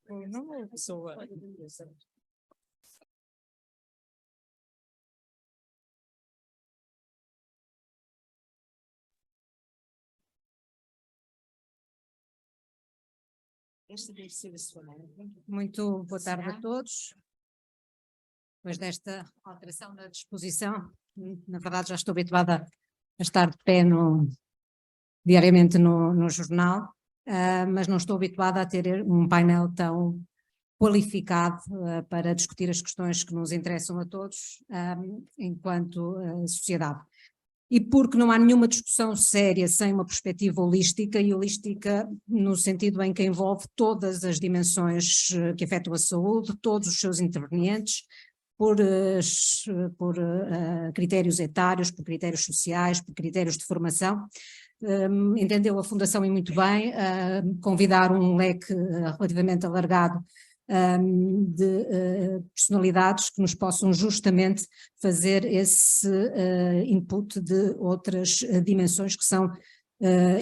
Não é pessoa. Esta deve ser a sua mãe. Muito boa tarde a todos. Depois desta alteração da disposição, na verdade já estou habituada a estar de pé diariamente no jornal, mas não estou habituada a ter um painel tão qualificado para discutir as questões que nos interessam a todos enquanto sociedade. E porque não há nenhuma discussão séria sem uma perspectiva holística, e holística no sentido em que envolve todas as dimensões que afetam a saúde, todos os seus intervenientes, por critérios etários, por critérios sociais, por critérios de formação. Entendeu a Fundação e muito bem convidar um leque relativamente alargado de personalidades que nos possam justamente fazer esse input de outras dimensões que são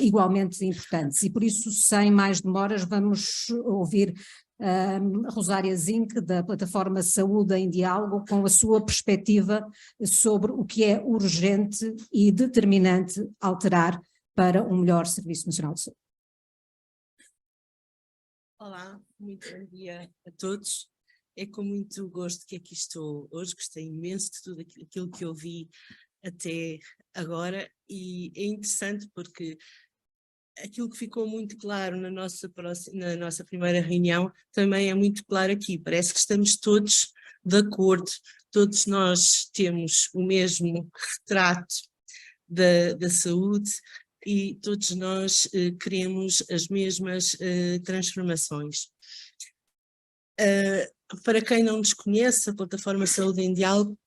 igualmente importantes. E por isso, sem mais demoras, vamos ouvir Rosária Zinck, da plataforma Saúde em Diálogo, com a sua perspectiva sobre o que é urgente e determinante alterar para um melhor Serviço Nacional de Saúde. Olá, muito bom dia a todos. É com muito gosto que aqui estou hoje, gostei imenso de tudo aquilo que ouvi até agora, e é interessante porque aquilo que ficou muito claro na nossa primeira reunião também é muito claro aqui. Parece que estamos todos de acordo, todos nós temos o mesmo retrato da saúde e todos nós queremos as mesmas transformações. Para quem não nos conhece, a Plataforma Saúde em Diálogo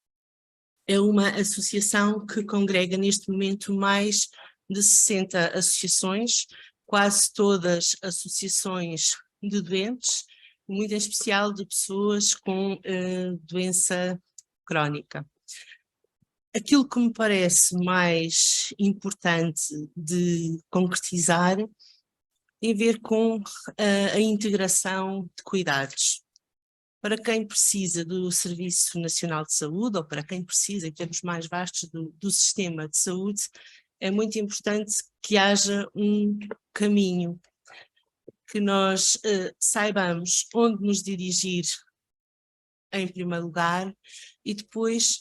é uma associação que congrega neste momento mais de 60 associações, quase todas associações de doentes, muito em especial de pessoas com doença crónica. Aquilo que me parece mais importante de concretizar tem a ver com a integração de cuidados. Para quem precisa do Serviço Nacional de Saúde, ou para quem precisa, em termos mais vastos, do sistema de saúde, é muito importante que haja um caminho, que nós saibamos onde nos dirigir em primeiro lugar e depois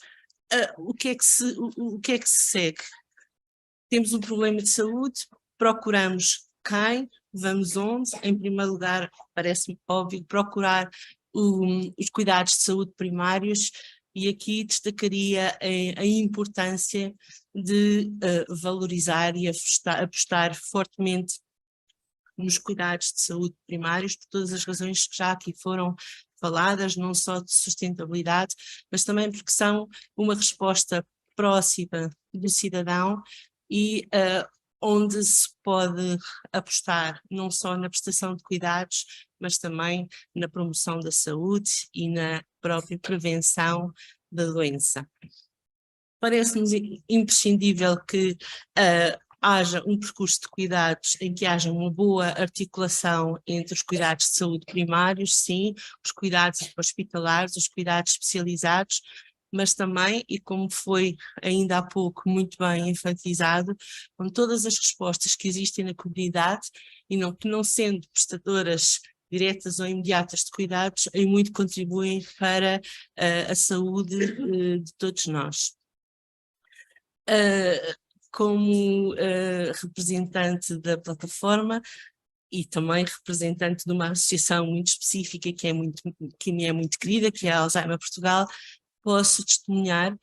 o que é que se segue. Temos um problema de saúde, procuramos quem, vamos onde. Em primeiro lugar, parece-me óbvio, procurar os cuidados de saúde primários, e aqui destacaria a importância de valorizar e apostar fortemente nos cuidados de saúde primários, por todas as razões que já aqui foram faladas, não só de sustentabilidade, mas também porque são uma resposta próxima do cidadão e onde se pode apostar não só na prestação de cuidados, mas também na promoção da saúde e na própria prevenção da doença. Parece-nos imprescindível que haja um percurso de cuidados em que haja uma boa articulação entre os cuidados de saúde primários, sim, os cuidados hospitalares, os cuidados especializados, mas também, e como foi ainda há pouco muito bem enfatizado, com todas as respostas que existem na comunidade e que não sendo prestadoras diretas ou imediatas de cuidados, em muito contribuem para a saúde de todos nós. Como representante da plataforma e também representante de uma associação muito específica que me é muito querida, que é a Alzheimer Portugal, posso testemunhar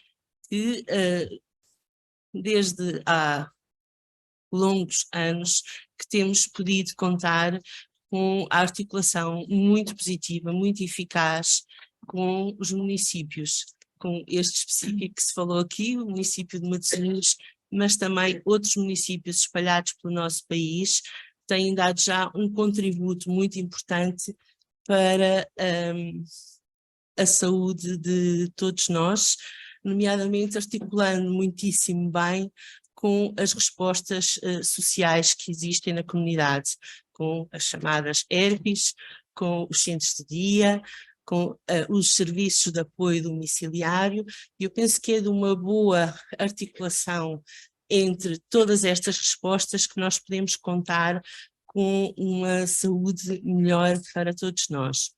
que desde há longos anos que temos podido contar com a articulação muito positiva, muito eficaz com os municípios, com este específico que se falou aqui, o município de Matosinhos, mas também outros municípios espalhados pelo nosso país, têm dado já um contributo muito importante para a saúde de todos nós, nomeadamente articulando muitíssimo bem com as respostas sociais que existem na comunidade, com as chamadas ERPs, com os centros de dia, com os serviços de apoio domiciliário, e eu penso que é de uma boa articulação entre todas estas respostas que nós podemos contar com uma saúde melhor para todos nós.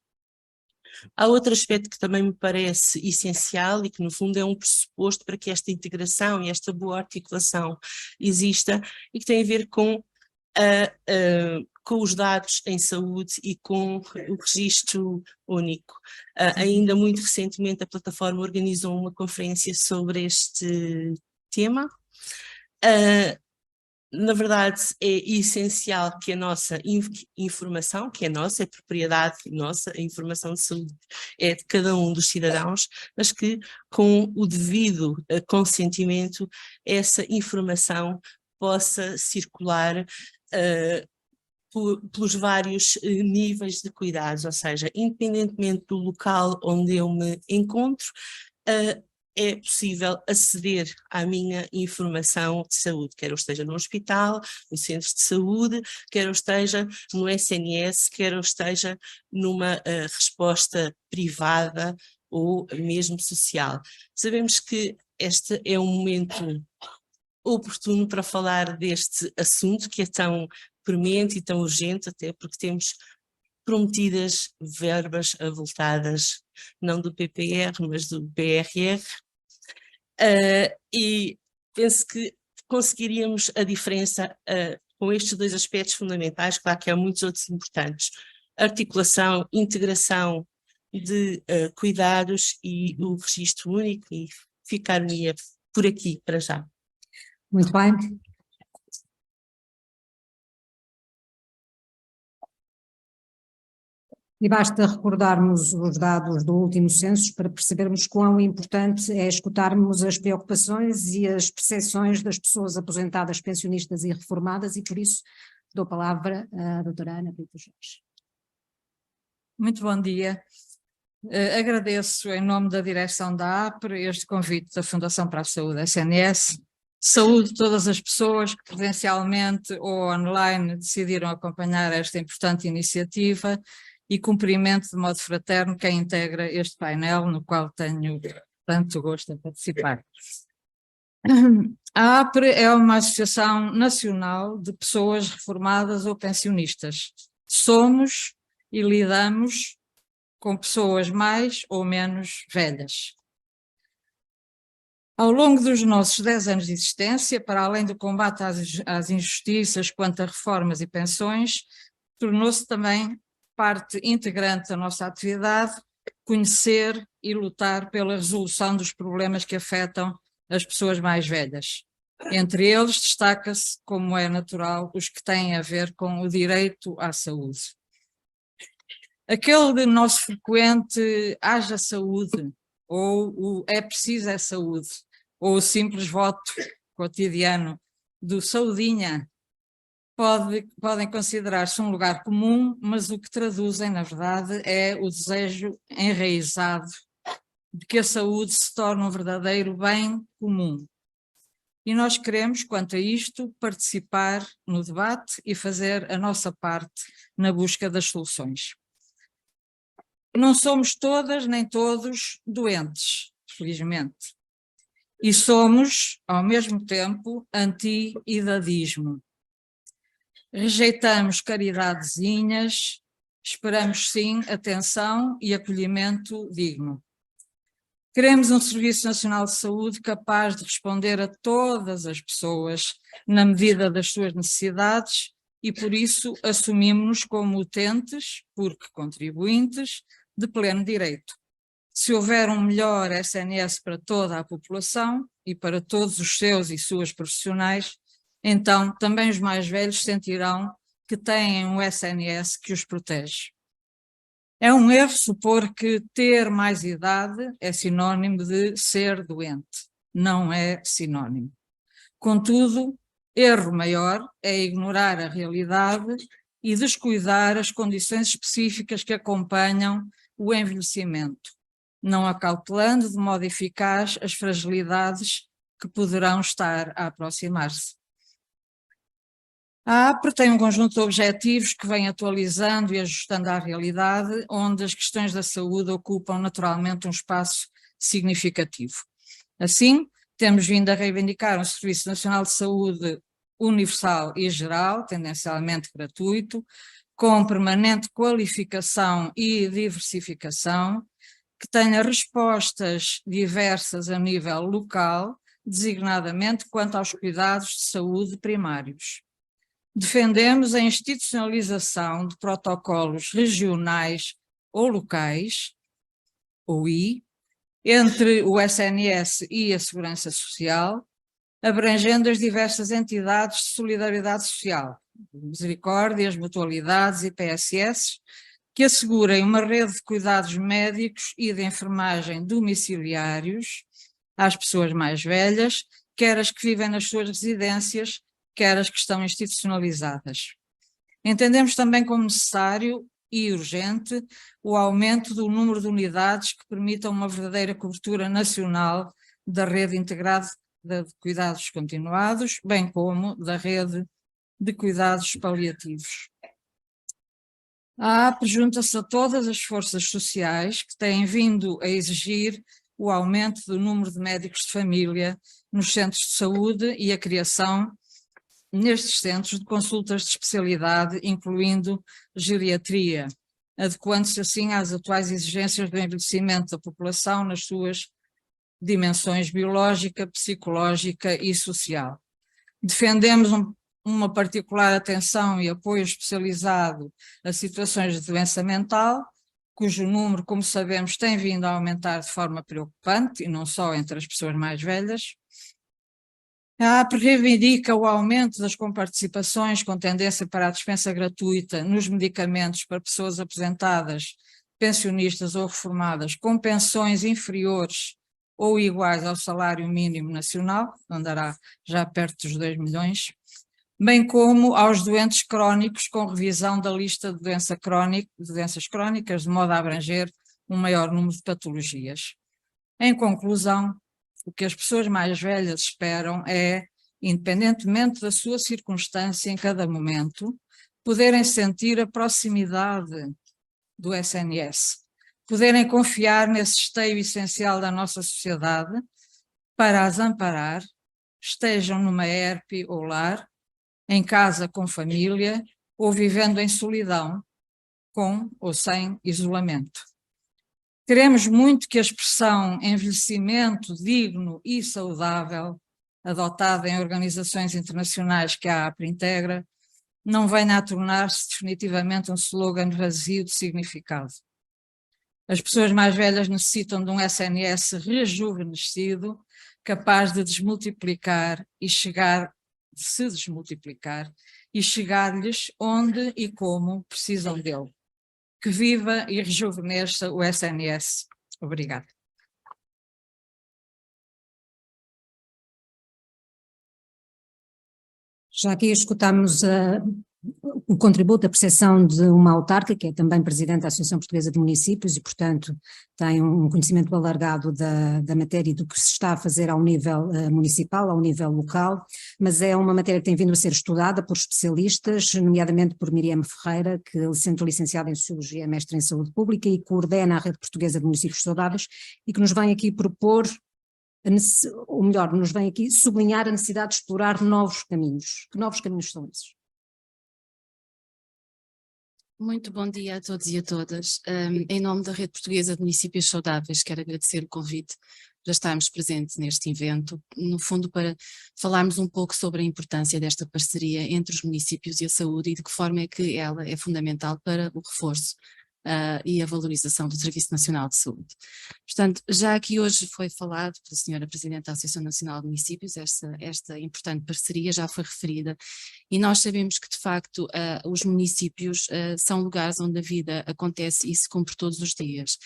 Há outro aspecto que também me parece essencial e que no fundo é um pressuposto para que esta integração e esta boa articulação exista, e que tem a ver com os dados em saúde e com o registro único. Ainda muito recentemente a plataforma organizou uma conferência sobre este tema. Na verdade, é essencial que a nossa informação, que é nossa, é propriedade nossa, a informação de saúde é de cada um dos cidadãos, mas que com o devido consentimento essa informação possa circular pelos vários níveis de cuidados, ou seja, independentemente do local onde eu me encontro, é possível aceder à minha informação de saúde, quer eu esteja no hospital, no centro de saúde, quer eu esteja no SNS, quer eu esteja numa resposta privada ou mesmo social. Sabemos que este é um momento oportuno para falar deste assunto que é tão premente e tão urgente, até porque temos prometidas verbas avultadas, não do PPR, mas do PRR, e penso que conseguiríamos a diferença com estes dois aspectos fundamentais. Claro que há muitos outros importantes: articulação, integração de cuidados e o registro único, e ficar-me por aqui para já. Muito bem. E basta recordarmos os dados do último censo para percebermos quão importante é escutarmos as preocupações e as percepções das pessoas aposentadas, pensionistas e reformadas, e por isso dou a palavra à doutora Ana Brito Jorge. Muito bom dia. Agradeço em nome da direção da APRE este convite da Fundação para a Saúde SNS. Saúdo todas as pessoas que presencialmente ou online decidiram acompanhar esta importante iniciativa, e cumprimento de modo fraterno quem integra este painel, no qual tenho tanto gosto em participar. A APRE é uma associação nacional de pessoas reformadas ou pensionistas. Somos e lidamos com pessoas mais ou menos velhas. Ao longo dos nossos 10 anos de existência, para além do combate às injustiças quanto a reformas e pensões, tornou-se também parte integrante da nossa atividade conhecer e lutar pela resolução dos problemas que afetam as pessoas mais velhas. Entre eles destaca-se, como é natural, os que têm a ver com o direito à saúde. Aquele de nosso frequente haja saúde, ou o é preciso é saúde, ou o simples voto cotidiano do saudinha, podem considerar-se um lugar comum, mas o que traduzem, na verdade, é o desejo enraizado de que a saúde se torne um verdadeiro bem comum. E nós queremos, quanto a isto, participar no debate e fazer a nossa parte na busca das soluções. Não somos todas nem todos doentes, felizmente. E somos, ao mesmo tempo, anti-idadismo. Rejeitamos caridadezinhas, esperamos sim atenção e acolhimento digno. Queremos um Serviço Nacional de Saúde capaz de responder a todas as pessoas na medida das suas necessidades e por isso assumimos-nos como utentes, porque contribuintes, de pleno direito. Se houver um melhor SNS para toda a população e para todos os seus e suas profissionais, então também os mais velhos sentirão que têm um SNS que os protege. É um erro supor que ter mais idade é sinónimo de ser doente. Não é sinónimo. Contudo, erro maior é ignorar a realidade e descuidar as condições específicas que acompanham o envelhecimento, não acautelando de modo eficaz as fragilidades que poderão estar a aproximar-se. A APRE tem um conjunto de objetivos que vem atualizando e ajustando à realidade, onde as questões da saúde ocupam naturalmente um espaço significativo. Assim, temos vindo a reivindicar um Serviço Nacional de Saúde universal e geral, tendencialmente gratuito, com permanente qualificação e diversificação, que tenha respostas diversas a nível local, designadamente quanto aos cuidados de saúde primários. Defendemos a institucionalização de protocolos regionais ou locais, OI, entre o SNS e a Segurança Social, abrangendo as diversas entidades de solidariedade social, misericórdias, mutualidades e PSS, que assegurem uma rede de cuidados médicos e de enfermagem domiciliários às pessoas mais velhas, quer as que vivem nas suas residências, quer as que estão institucionalizadas. Entendemos também como necessário e urgente o aumento do número de unidades que permitam uma verdadeira cobertura nacional da rede integrada de cuidados continuados, bem como da rede de cuidados paliativos. A APRE junta-se a todas as forças sociais que têm vindo a exigir o aumento do número de médicos de família nos centros de saúde e a criação nestes centros de consultas de especialidade, incluindo geriatria, adequando-se assim às atuais exigências do envelhecimento da população nas suas dimensões biológica, psicológica e social. Defendemos uma particular atenção e apoio especializado a situações de doença mental, cujo número, como sabemos, tem vindo a aumentar de forma preocupante, e não só entre as pessoas mais velhas. A APRE reivindica o aumento das comparticipações com tendência para a dispensa gratuita nos medicamentos para pessoas aposentadas, pensionistas ou reformadas com pensões inferiores ou iguais ao salário mínimo nacional, andará já perto dos 2 milhões, bem como aos doentes crónicos com revisão da lista de doenças crónicas, de modo a abranger um maior número de patologias. Em conclusão, o que as pessoas mais velhas esperam é, independentemente da sua circunstância em cada momento, poderem sentir a proximidade do SNS, poderem confiar nesse esteio essencial da nossa sociedade para as amparar, estejam numa ERP ou lar, em casa com família ou vivendo em solidão, com ou sem isolamento. Queremos muito que a expressão envelhecimento digno e saudável, adotada em organizações internacionais que a APRE integra, não venha a tornar-se definitivamente um slogan vazio de significado. As pessoas mais velhas necessitam de um SNS rejuvenescido, capaz de desmultiplicar e se desmultiplicar e chegar-lhes onde e como precisam dele. Que viva e rejuvenesça o SNS. Obrigada. Já aqui escutamos o contributo da percepção de uma autarca, que é também presidente da Associação Portuguesa de Municípios e, portanto, tem um conhecimento alargado da matéria e do que se está a fazer ao nível municipal, ao nível local, mas é uma matéria que tem vindo a ser estudada por especialistas, nomeadamente por Miriam Ferreira, que sendo licenciada em Sociologia, é mestre em Saúde Pública e coordena a Rede Portuguesa de Municípios Saudáveis e que nos vem aqui propor, ou melhor, nos vem aqui sublinhar a necessidade de explorar novos caminhos. Que novos caminhos são esses? Muito bom dia a todos e a todas. Em nome da Rede Portuguesa de Municípios Saudáveis, quero agradecer o convite para estarmos presentes neste evento, no fundo para falarmos um pouco sobre a importância desta parceria entre os municípios e a saúde e de que forma é que ela é fundamental para o reforço e a valorização do Serviço Nacional de Saúde. Portanto, já aqui hoje foi falado pela senhora Presidente da Associação Nacional de Municípios, esta importante parceria já foi referida, e nós sabemos que de facto os municípios são lugares onde a vida acontece e se cumpre todos os dias.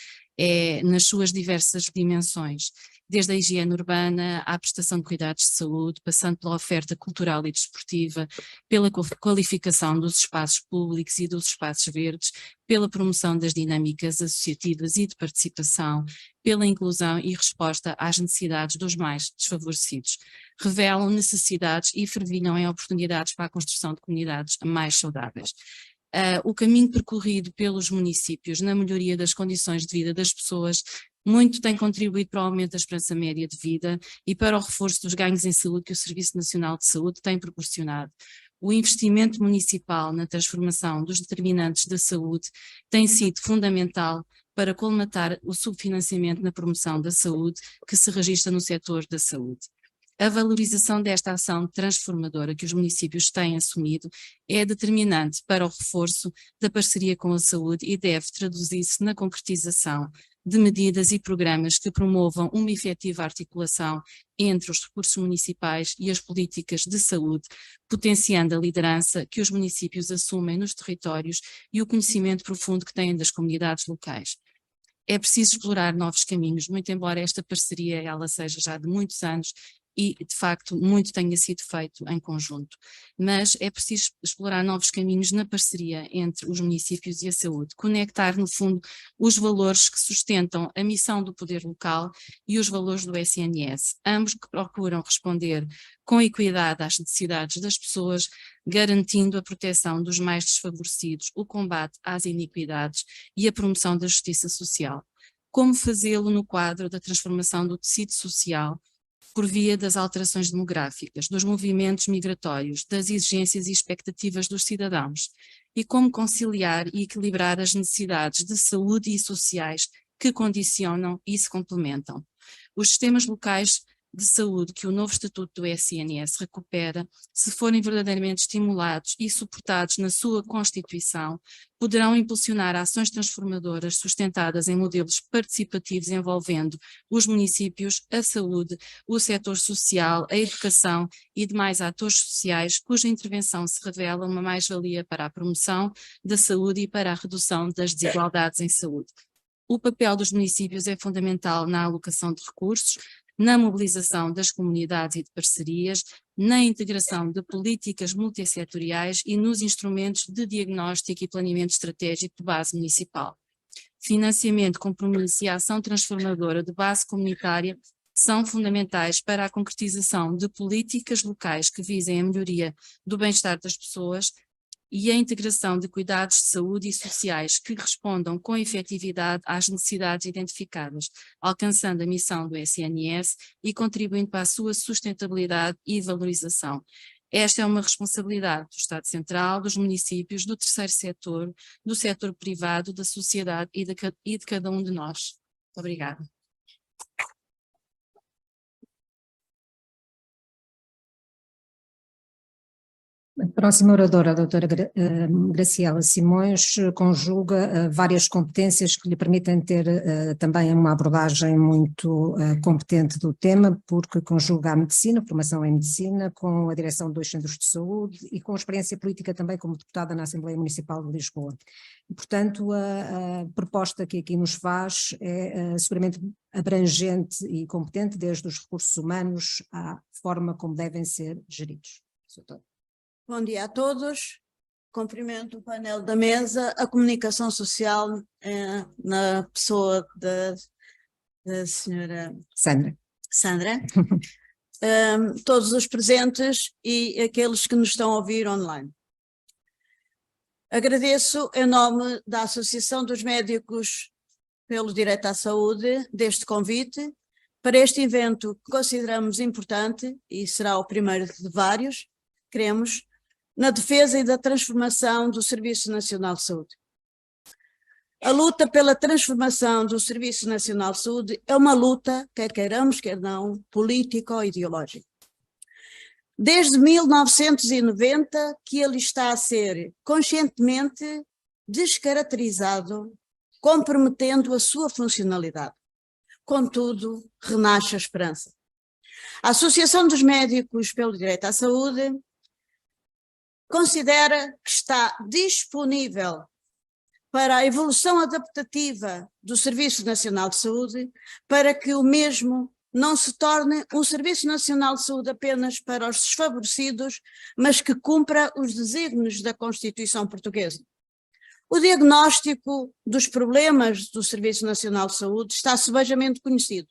nas suas diversas dimensões, desde a higiene urbana à prestação de cuidados de saúde, passando pela oferta cultural e desportiva, pela qualificação dos espaços públicos e dos espaços verdes, pela promoção das dinâmicas associativas e de participação, pela inclusão e resposta às necessidades dos mais desfavorecidos. Revelam necessidades e fervilham em oportunidades para a construção de comunidades mais saudáveis. O caminho percorrido pelos municípios na melhoria das condições de vida das pessoas muito tem contribuído para o aumento da esperança média de vida e para o reforço dos ganhos em saúde que o Serviço Nacional de Saúde tem proporcionado. O investimento municipal na transformação dos determinantes da saúde tem sido fundamental para colmatar o subfinanciamento na promoção da saúde que se registra no setor da saúde. A valorização desta ação transformadora que os municípios têm assumido é determinante para o reforço da parceria com a saúde e deve traduzir-se na concretização de medidas e programas que promovam uma efetiva articulação entre os recursos municipais e as políticas de saúde, potenciando a liderança que os municípios assumem nos territórios e o conhecimento profundo que têm das comunidades locais. É preciso explorar novos caminhos, muito embora esta parceria ela seja já de muitos anos e, de facto, muito tenha sido feito em conjunto. Mas é preciso explorar novos caminhos na parceria entre os municípios e a saúde, conectar, no fundo, os valores que sustentam a missão do poder local e os valores do SNS, ambos que procuram responder com equidade às necessidades das pessoas, garantindo a proteção dos mais desfavorecidos, o combate às iniquidades e a promoção da justiça social. Como fazê-lo no quadro da transformação do tecido social, por via das alterações demográficas, dos movimentos migratórios, das exigências e expectativas dos cidadãos, e como conciliar e equilibrar as necessidades de saúde e sociais que condicionam e se complementam. Os sistemas locais de saúde que o novo Estatuto do SNS recupera, se forem verdadeiramente estimulados e suportados na sua Constituição, poderão impulsionar ações transformadoras sustentadas em modelos participativos envolvendo os municípios, a saúde, o setor social, a educação e demais atores sociais cuja intervenção se revela uma mais-valia para a promoção da saúde e para a redução das desigualdades em saúde. O papel dos municípios é fundamental na alocação de recursos, na mobilização das comunidades e de parcerias, na integração de políticas multissetoriais e nos instrumentos de diagnóstico e planeamento estratégico de base municipal. Financiamento, compromisso e ação transformadora de base comunitária são fundamentais para a concretização de políticas locais que visem a melhoria do bem-estar das pessoas e a integração de cuidados de saúde e sociais que respondam com efetividade às necessidades identificadas, alcançando a missão do SNS e contribuindo para a sua sustentabilidade e valorização. Esta é uma responsabilidade do Estado Central, dos municípios, do terceiro setor, do setor privado, da sociedade e de cada um de nós. Muito obrigada. A próxima oradora, a doutora Graciela Simões, conjuga várias competências que lhe permitem ter também uma abordagem muito competente do tema, porque conjuga a medicina, formação em medicina, com a direção de 2 centros de saúde e com experiência política também como deputada na Assembleia Municipal de Lisboa. E, portanto, a proposta que aqui nos faz é seguramente abrangente e competente, desde os recursos humanos à forma como devem ser geridos. Bom dia a todos, cumprimento o painel da mesa, a comunicação social na pessoa da senhora Sandra, todos os presentes e aqueles que nos estão a ouvir online. Agradeço em nome da Associação dos Médicos pelo Direito à Saúde deste convite para este evento que consideramos importante e será o primeiro de vários, queremos, na defesa e da transformação do Serviço Nacional de Saúde. A luta pela transformação do Serviço Nacional de Saúde é uma luta, quer queiramos, quer não, político-ideológica. Desde 1990 que ele está a ser conscientemente descaracterizado, comprometendo a sua funcionalidade. Contudo, renasce a esperança. A Associação dos Médicos pelo Direito à Saúde considera que está disponível para a evolução adaptativa do Serviço Nacional de Saúde, para que o mesmo não se torne um Serviço Nacional de Saúde apenas para os desfavorecidos, mas que cumpra os desígnios da Constituição Portuguesa. O diagnóstico dos problemas do Serviço Nacional de Saúde está sebejamente conhecido.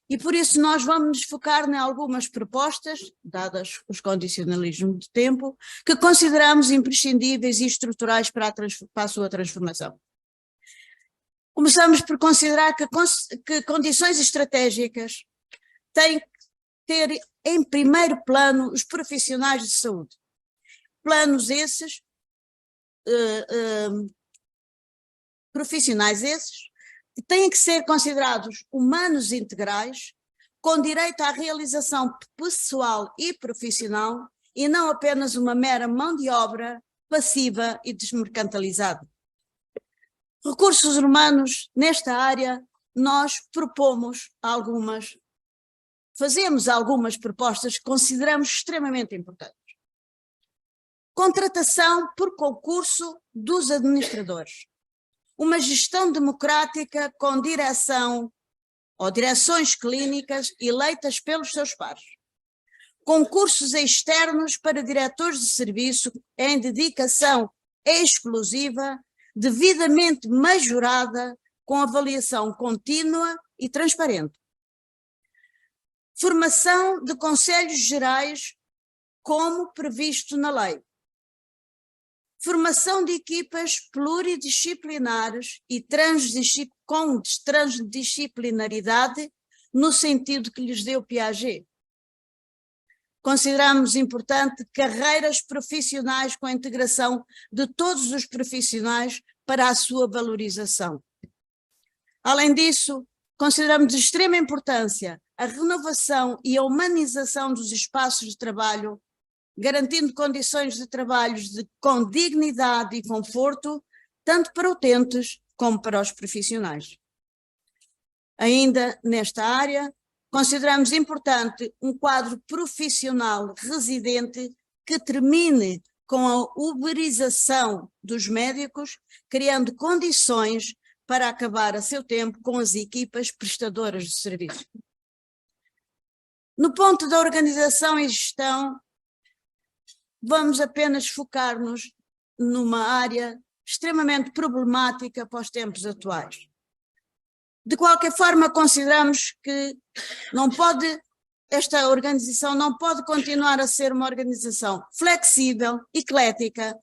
E por isso nós vamos nos focar em algumas propostas, dadas os condicionalismos de tempo, que consideramos imprescindíveis e estruturais para a sua transformação. Começamos por considerar que condições estratégicas têm que ter em primeiro plano os profissionais de saúde. Planos esses, profissionais esses, que têm que ser considerados humanos integrais, com direito à realização pessoal e profissional, e não apenas uma mera mão de obra passiva e desmercantilizada. Recursos humanos, nesta área, nós fazemos algumas propostas que consideramos extremamente importantes. Contratação por concurso dos administradores. Uma gestão democrática com direção ou direções clínicas eleitas pelos seus pares. Concursos externos para diretores de serviço em dedicação exclusiva, devidamente majorada, com avaliação contínua e transparente. Formação de conselhos gerais, como previsto na lei. Formação de equipas pluridisciplinares e com transdisciplinaridade, no sentido que lhes deu Piaget. Consideramos importante carreiras profissionais com a integração de todos os profissionais para a sua valorização. Além disso, consideramos de extrema importância a renovação e a humanização dos espaços de trabalho, garantindo condições de trabalho com dignidade e conforto, tanto para utentes como para os profissionais. Ainda nesta área, consideramos importante um quadro profissional residente que termine com a uberização dos médicos, criando condições para acabar a seu tempo com as equipas prestadoras de serviço. No ponto da organização e gestão, vamos apenas focar-nos numa área extremamente problemática para os tempos atuais. De qualquer forma, consideramos que esta organização não pode continuar a ser uma organização flexível, eclética,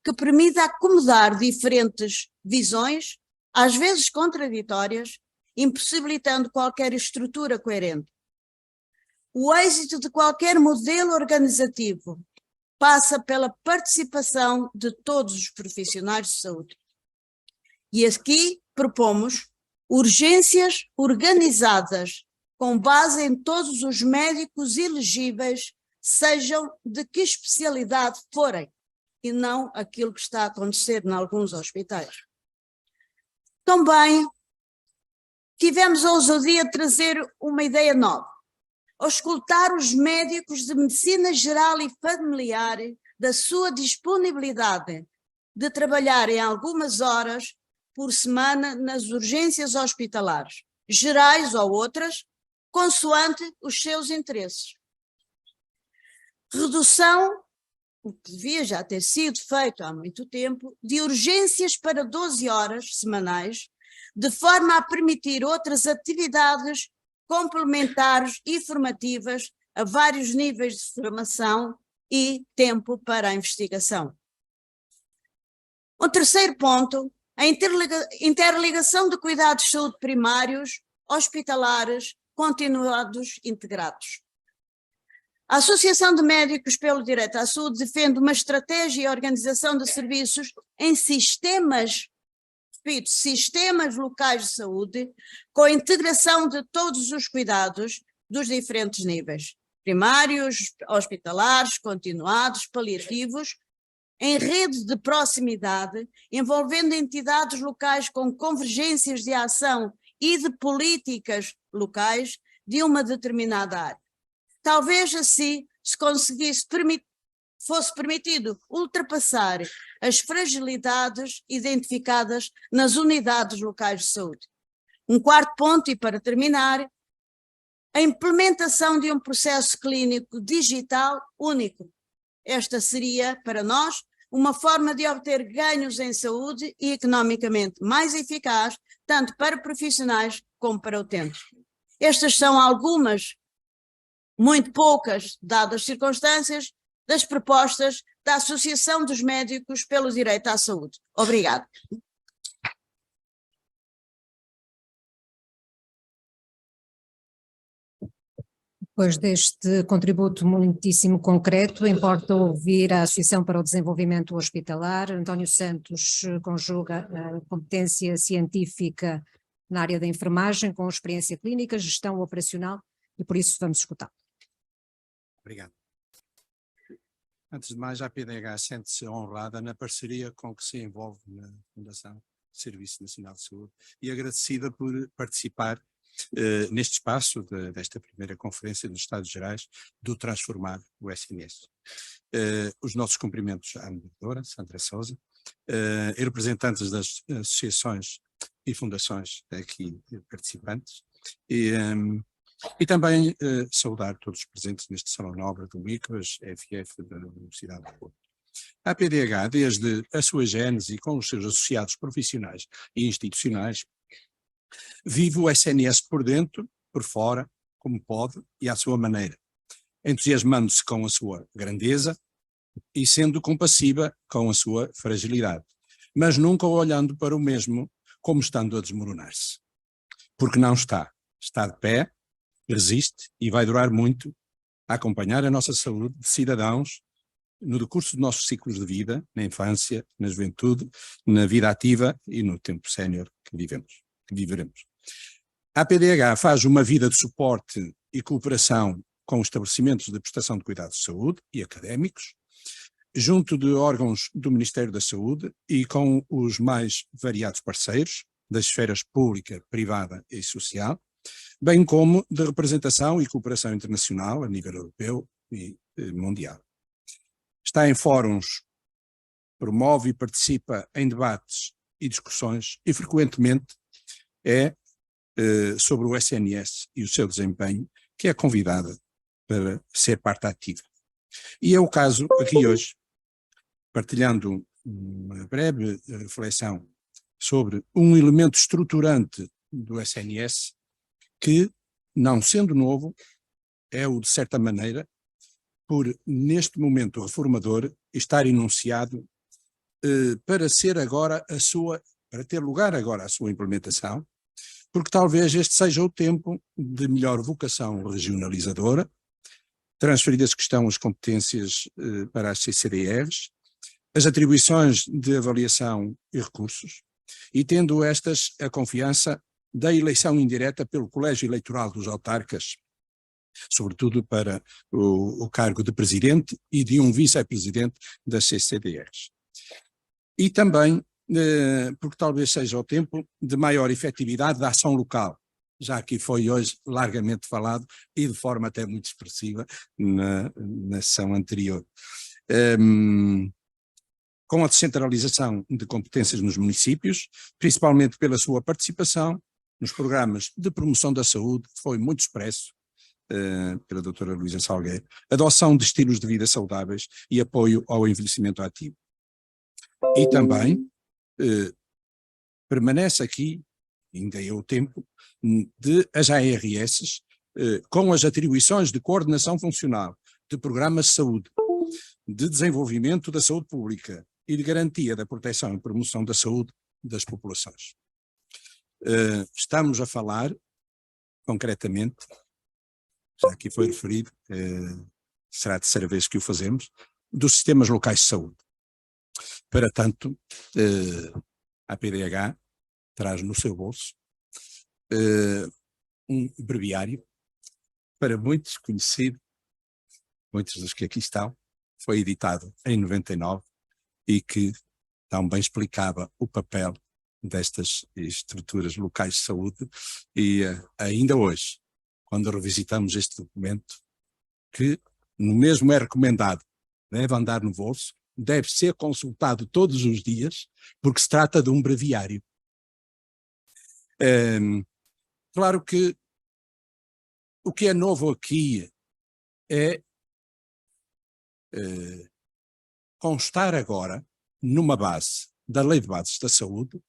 que permita acomodar diferentes visões, às vezes contraditórias, impossibilitando qualquer estrutura coerente. O êxito de qualquer modelo organizativo passa pela participação de todos os profissionais de saúde. E aqui propomos urgências organizadas com base em todos os médicos elegíveis, sejam de que especialidade forem, e não aquilo que está a acontecer em alguns hospitais. Também tivemos a ousadia de trazer uma ideia nova, auscultar os médicos de medicina geral e familiar da sua disponibilidade de trabalhar em algumas horas por semana nas urgências hospitalares, gerais ou outras, consoante os seus interesses. Redução, o que devia já ter sido feito há muito tempo, de urgências para 12 horas semanais, de forma a permitir outras atividades complementares e formativas a vários níveis de formação e tempo para a investigação. O terceiro ponto, a interligação de cuidados de saúde primários, hospitalares, continuados, integrados. A Associação de Médicos pelo Direito à Saúde defende uma estratégia e organização de serviços em sistemas locais de saúde, com a integração de todos os cuidados dos diferentes níveis, primários, hospitalares, continuados, paliativos, em rede de proximidade, envolvendo entidades locais com convergências de ação e de políticas locais de uma determinada área. Talvez assim se conseguisse fosse permitido ultrapassar as fragilidades identificadas nas unidades locais de saúde. Um quarto ponto, e para terminar, a implementação de um processo clínico digital único. Esta seria, para nós, uma forma de obter ganhos em saúde e economicamente mais eficaz, tanto para profissionais como para utentes. Estas são algumas, muito poucas, dadas as circunstâncias, das propostas da Associação dos Médicos pelo Direito à Saúde. Obrigada. Depois deste contributo muitíssimo concreto, importa ouvir a Associação para o Desenvolvimento Hospitalar. António Santos conjuga a competência científica na área da enfermagem com experiência clínica, gestão operacional e por isso vamos escutar. Obrigado. Antes de mais, a PDH sente-se honrada na parceria com que se envolve na Fundação Serviço Nacional de Saúde e agradecida por participar neste espaço desta primeira conferência dos Estados Gerais do Transformar o SNS. Os nossos cumprimentos à mediadora, Sandra Sousa, e representantes das associações e fundações aqui participantes, e também saudar todos os presentes neste Salão Nobre do ICAS, FF da Universidade de Porto. A PDH, desde a sua gênese com os seus associados profissionais e institucionais, vive o SNS por dentro, por fora, como pode e à sua maneira, entusiasmando-se com a sua grandeza e sendo compassiva com a sua fragilidade, mas nunca olhando para o mesmo como estando a desmoronar-se. Porque não está. Está de pé, resiste e vai durar muito a acompanhar a nossa saúde de cidadãos no decurso dos nossos ciclos de vida, na infância, na juventude, na vida ativa e no tempo sénior que viveremos. A PDH faz uma vida de suporte e cooperação com estabelecimentos de prestação de cuidados de saúde e académicos, junto de órgãos do Ministério da Saúde e com os mais variados parceiros das esferas pública, privada e social, bem como de representação e cooperação internacional a nível europeu e mundial. Está em fóruns, promove e participa em debates e discussões e frequentemente é sobre o SNS e o seu desempenho que é convidada para ser parte ativa. E é o caso aqui hoje, partilhando uma breve reflexão sobre um elemento estruturante do SNS que, não sendo novo, é o de certa maneira, por neste momento reformador, estar enunciado para ser agora para ter lugar agora a sua implementação, porque talvez este seja o tempo de melhor vocação regionalizadora, transferidas que estão as competências para as CCDRs, as atribuições de avaliação e recursos, e tendo estas a confiança da eleição indireta pelo Colégio Eleitoral dos Autarcas, sobretudo para o cargo de presidente e de um vice-presidente das CCDRs. E também porque talvez seja o tempo de maior efetividade da ação local, já que foi hoje largamente falado e de forma até muito expressiva na sessão anterior. Com a descentralização de competências nos municípios, principalmente pela sua participação nos programas de promoção da saúde, que foi muito expresso pela doutora Luísa Salgueiro, adoção de estilos de vida saudáveis e apoio ao envelhecimento ativo. E também permanece aqui, ainda é o tempo, de as ARS, com as atribuições de coordenação funcional, de programas de saúde, de desenvolvimento da saúde pública e de garantia da proteção e promoção da saúde das populações. Estamos a falar, concretamente, já aqui foi referido, será a terceira vez que o fazemos, dos sistemas locais de saúde. Para tanto, a PDH traz no seu bolso um breviário, para muitos conhecido, muitos dos que aqui estão, foi editado em 99 e que também explicava o papel destas estruturas locais de saúde e ainda hoje, quando revisitamos este documento, que no mesmo é recomendado deve andar no bolso, deve ser consultado todos os dias, porque se trata de um breviário. Claro que o que é novo aqui é constar agora, numa base da Lei de Bases da Saúde,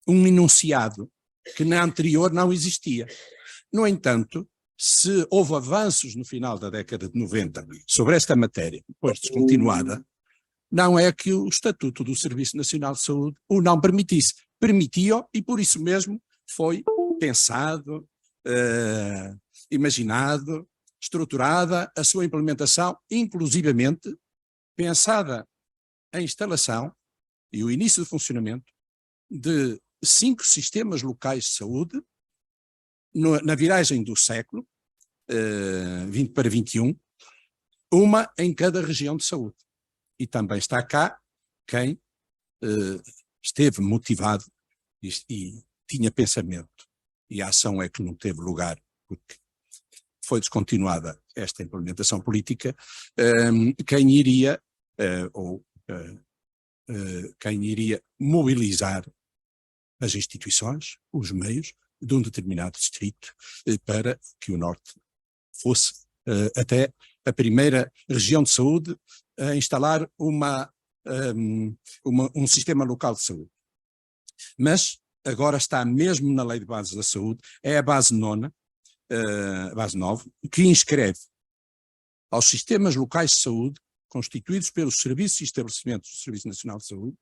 um enunciado que na anterior não existia. No entanto, se houve avanços no final da década de 90 sobre esta matéria, depois descontinuada, não é que o Estatuto do Serviço Nacional de Saúde o não permitisse. Permitia-o e por isso mesmo foi pensado, imaginado, estruturada a sua implementação, inclusivamente pensada a instalação e o início de funcionamento de 5 sistemas locais de saúde na viragem do século, 20 para 21, uma em cada região de saúde. E também está cá quem esteve motivado e tinha pensamento. E a ação é que não teve lugar, porque foi descontinuada esta implementação política, quem iria quem iria mobilizar as instituições, os meios de um determinado distrito para que o Norte fosse até a primeira região de saúde a instalar um sistema local de saúde. Mas agora está mesmo na Lei de Bases da Saúde, é a base 9, que inscreve aos sistemas locais de saúde constituídos pelos serviços e estabelecimentos do Serviço Nacional de Saúde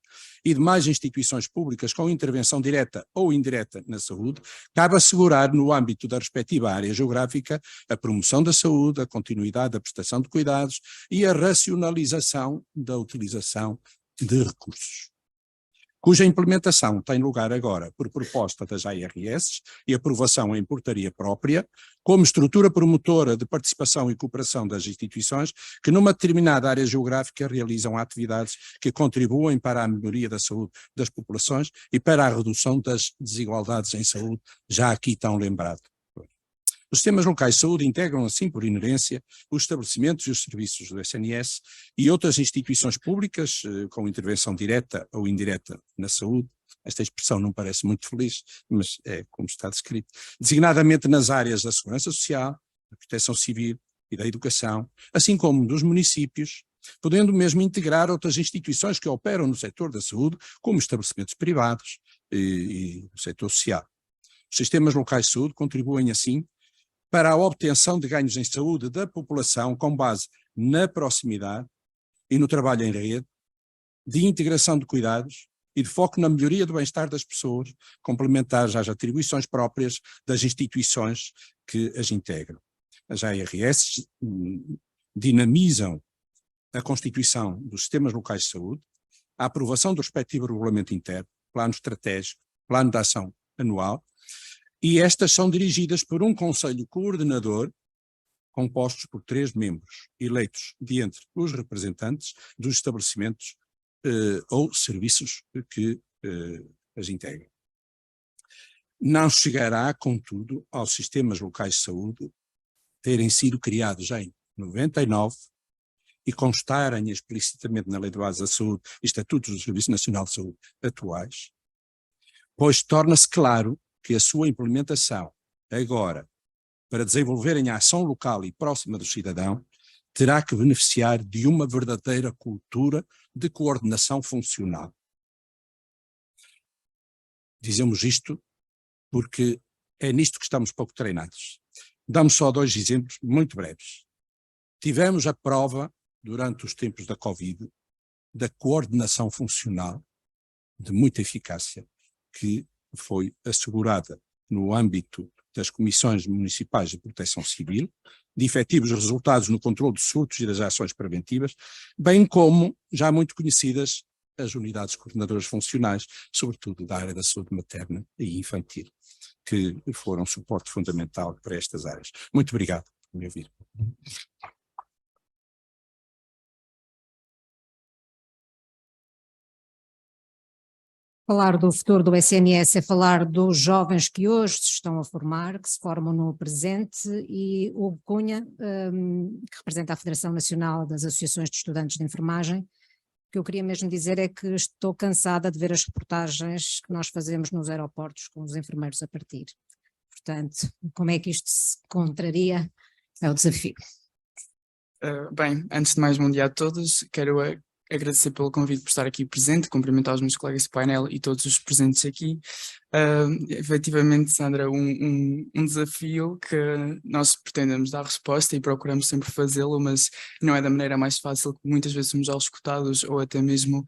e demais instituições públicas com intervenção direta ou indireta na saúde, cabe assegurar no âmbito da respectiva área geográfica a promoção da saúde, a continuidade da prestação de cuidados e a racionalização da utilização de recursos, cuja implementação tem lugar agora por proposta das ARS e aprovação em portaria própria, como estrutura promotora de participação e cooperação das instituições que numa determinada área geográfica realizam atividades que contribuem para a melhoria da saúde das populações e para a redução das desigualdades em saúde, já aqui tão lembrado. Os sistemas locais de saúde integram assim por inerência os estabelecimentos e os serviços do SNS e outras instituições públicas com intervenção direta ou indireta na saúde. Esta expressão não parece muito feliz, mas é como está descrito. Designadamente nas áreas da segurança social, da proteção civil e da educação, assim como dos municípios, podendo mesmo integrar outras instituições que operam no setor da saúde, como estabelecimentos privados e o setor social. Os sistemas locais de saúde contribuem assim para a obtenção de ganhos em saúde da população com base na proximidade e no trabalho em rede, de integração de cuidados e de foco na melhoria do bem-estar das pessoas, complementares às atribuições próprias das instituições que as integram. As ARS dinamizam a constituição dos sistemas locais de saúde, a aprovação do respectivo regulamento interno, plano estratégico, plano de ação anual, e estas são dirigidas por um conselho coordenador, compostos por 3 membros, eleitos de entre os representantes dos estabelecimentos ou serviços que as integram. Não chegará, contudo, aos sistemas locais de saúde terem sido criados em 99 e constarem explicitamente na Lei de Bases da Saúde e Estatutos do Serviço Nacional de Saúde atuais, pois torna-se claro que a sua implementação agora, para desenvolverem a ação local e próxima do cidadão, terá que beneficiar de uma verdadeira cultura de coordenação funcional. Dizemos isto porque é nisto que estamos pouco treinados. Damos só 2 exemplos muito breves. Tivemos a prova, durante os tempos da Covid, da coordenação funcional de muita eficácia, que foi assegurada no âmbito das comissões municipais de proteção civil, de efetivos resultados no controle dos surtos e das ações preventivas, bem como já muito conhecidas as unidades coordenadoras funcionais, sobretudo da área da saúde materna e infantil, que foram suporte fundamental para estas áreas. Muito obrigado por me ouvir. Falar do futuro do SNS é falar dos jovens que hoje se estão a formar, que se formam no presente, e Hugo Cunha, que representa a Federação Nacional das Associações de Estudantes de Enfermagem. O que eu queria mesmo dizer é que estou cansada de ver as reportagens que nós fazemos nos aeroportos com os enfermeiros a partir. Portanto, como é que isto se contraria? É o desafio. Bem, antes de mais, bom dia a todos. Quero agradecer pelo convite por estar aqui presente, cumprimentar os meus colegas de painel e todos os presentes aqui. Efetivamente, Sandra, um desafio que nós pretendemos dar resposta e procuramos sempre fazê-lo, mas não é da maneira mais fácil, que muitas vezes somos já escutados ou até mesmo